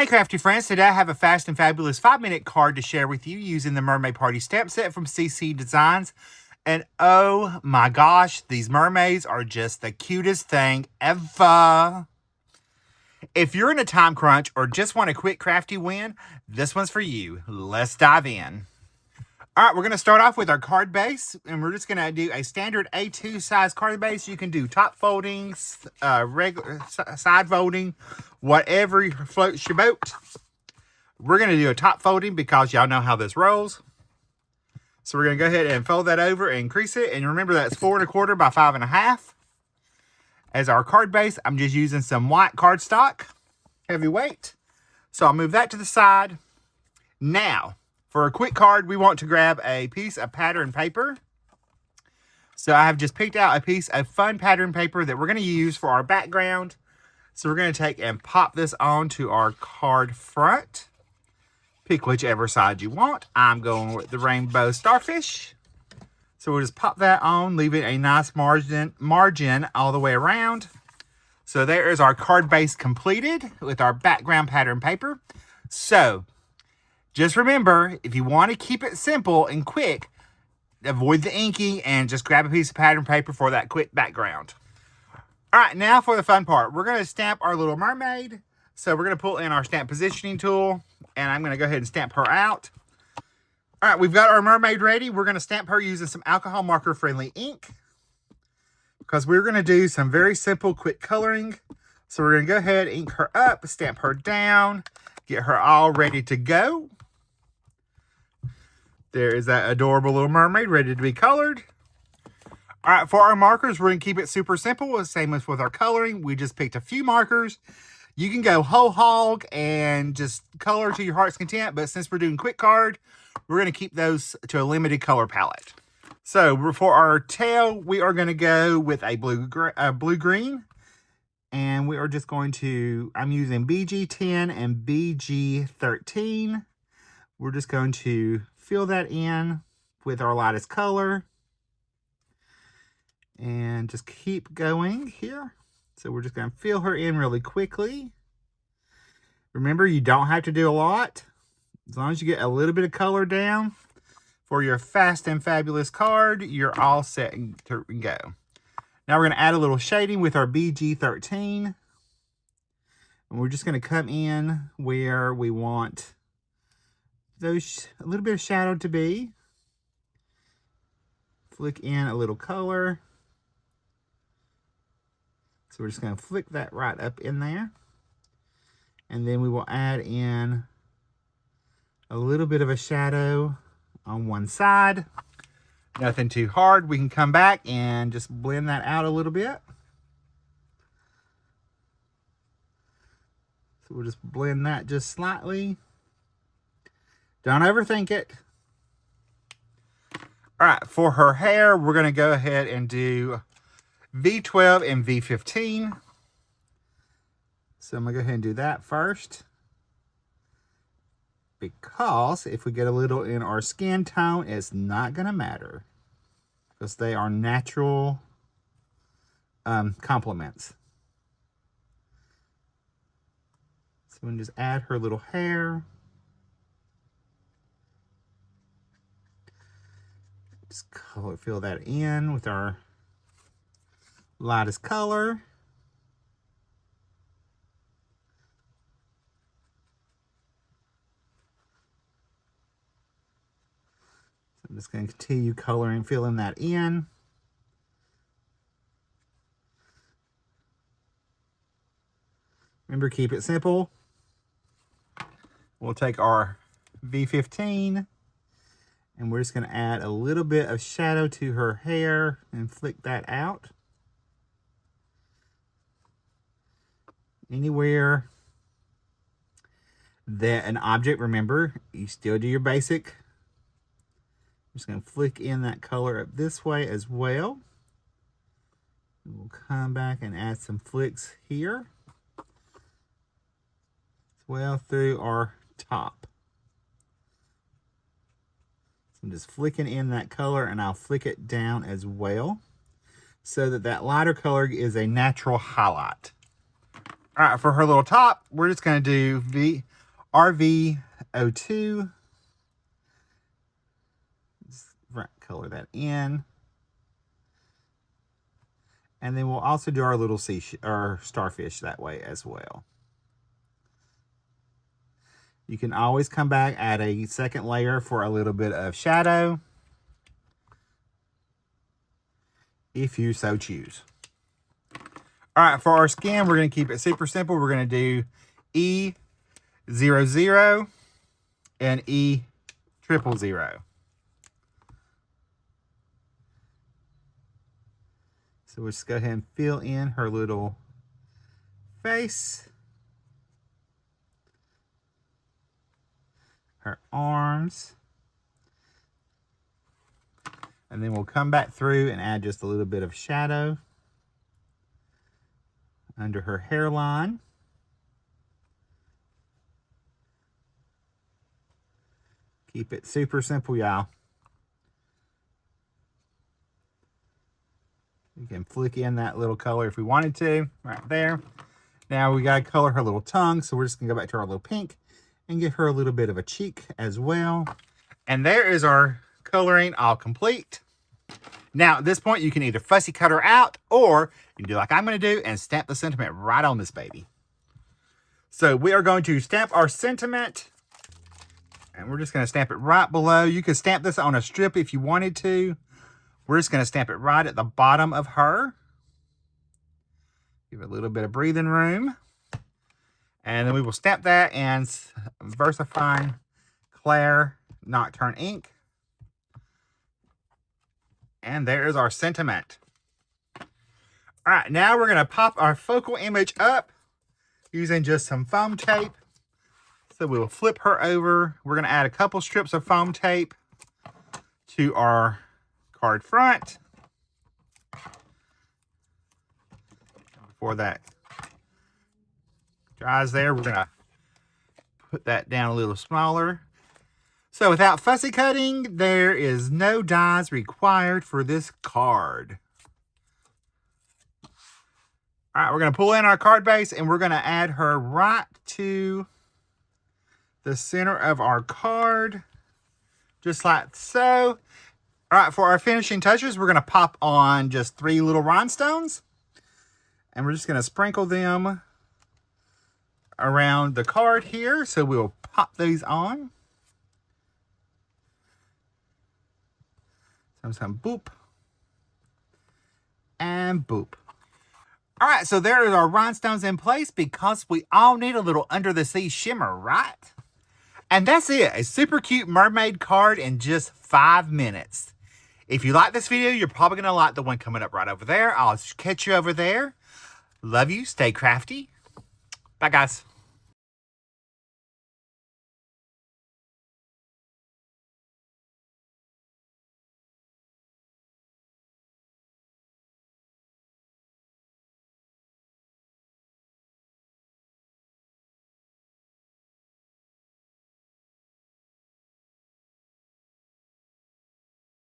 Hey crafty friends, today I have a fast and fabulous 5-minute card to share with you using the Mermaid Party Stamp Set from CC Designs. And oh my gosh, these mermaids are just the cutest thing ever. If you're in a time crunch or just want a quick crafty win, this one's for you. Let's dive in. All right, we're going to start off with our card base, and we're just going to do a standard A2 size card base. You can do top folding, regular side folding, whatever floats your boat. We're going to do a top folding because y'all know how this rolls. So we're going to go ahead and fold that over and crease it. And remember, that's 4 1/4 by 5 1/2. As our card base, I'm just using some white cardstock, heavyweight. So I'll move that to the side. Now, for a quick card, we want to grab a piece of pattern paper. So I have just picked out a piece of fun pattern paper that we're going to use for our background. So we're going to take and pop this onto our card front. Pick whichever side you want. I'm going with the rainbow starfish. So we'll just pop that on, leaving a nice margin all the way around. So there is our card base completed with our background pattern paper. So just remember, if you want to keep it simple and quick, avoid the inking and just grab a piece of pattern paper for that quick background. All right, now for the fun part. We're going to stamp our little mermaid. So we're going to pull in our stamp positioning tool, and I'm going to go ahead and stamp her out. All right, we've got our mermaid ready. We're going to stamp her using some alcohol marker friendly ink because we're going to do some very simple quick coloring. So we're going to go ahead, ink her up, stamp her down, get her all ready to go. There is that adorable little mermaid ready to be colored. All right, for our markers, we're going to keep it super simple. Same as with our coloring. We just picked a few markers. You can go whole hog and just color to your heart's content. But since we're doing quick card, we're going to keep those to a limited color palette. So for our tail, we are going to go with a blue-green. And we are just going to, I'm using BG10 and BG13. We're just going to fill that in with our lightest color and just keep going here. So we're just going to fill her in really quickly. Remember, you don't have to do a lot. As long as you get a little bit of color down for your fast and fabulous card, you're all set to go. Now we're going to add a little shading with our BG13. And we're just going to come in where we want those a little bit of shadow to be. Flick in a little color. So we're just going to flick that right up in there. And then we will add in a little bit of a shadow on one side. Nothing too hard. We can come back and just blend that out a little bit. So we'll just blend that just slightly. Don't overthink it. All right, for her hair, we're going to go ahead and do V12 and V15. So I'm going to go ahead and do that first. Because if we get a little in our skin tone, it's not going to matter. Because they are natural complements. So we can just add her little hair. Just fill that in with our lightest color. So I'm just going to continue coloring, filling that in. Remember, keep it simple. We'll take our V15 and we're just going to add a little bit of shadow to her hair and flick that out. Anywhere that an object, remember, you still do your basic. I'm just going to flick in that color up this way as well. And we'll come back and add some flicks here as well through our top. So I'm just flicking in that color, and I'll flick it down as well so that that lighter color is a natural highlight. All right, for her little top, we're just going to do RV02. Just color that in. And then we'll also do our little or starfish that way as well. You can always come back, add a second layer for a little bit of shadow, if you so choose. All right, for our skin, we're going to keep it super simple. We're going to do E00 and E000. So we'll just go ahead and fill in her little face, her arms, and then we'll come back through and add just a little bit of shadow under her hairline. Keep it super simple, y'all. You can flick in that little color if we wanted to, right there. Now we gotta color her little tongue, so we're just gonna go back to our little pink and give her a little bit of a cheek as well. And there is our coloring all complete. Now at this point, you can either fussy cut her out, or you can do like I'm gonna do and stamp the sentiment right on this baby. So we are going to stamp our sentiment, and we're just gonna stamp it right below. You could stamp this on a strip if you wanted to. We're just going to stamp it right at the bottom of her. Give it a little bit of breathing room. And then we will stamp that in VersaFine Claire Nocturne ink. And there's our sentiment. All right, now we're going to pop our focal image up using just some foam tape. So we'll flip her over. We're going to add a couple strips of foam tape to our card front. Before that dries there, we're gonna put that down a little smaller. So without fussy cutting, there is no dies required for this card. All right, we're gonna pull in our card base and we're gonna add her right to the center of our card, just like so. All right, for our finishing touches, we're going to pop on just 3 little rhinestones. And we're just going to sprinkle them around the card here. So we'll pop these on. Some boop. And boop. All right, so there is our rhinestones in place because we all need a little under the sea shimmer, right? And that's it. A super cute mermaid card in just 5 minutes. If you like this video, you're probably going to like the one coming up right over there. I'll catch you over there. Love you. Stay crafty. Bye, guys.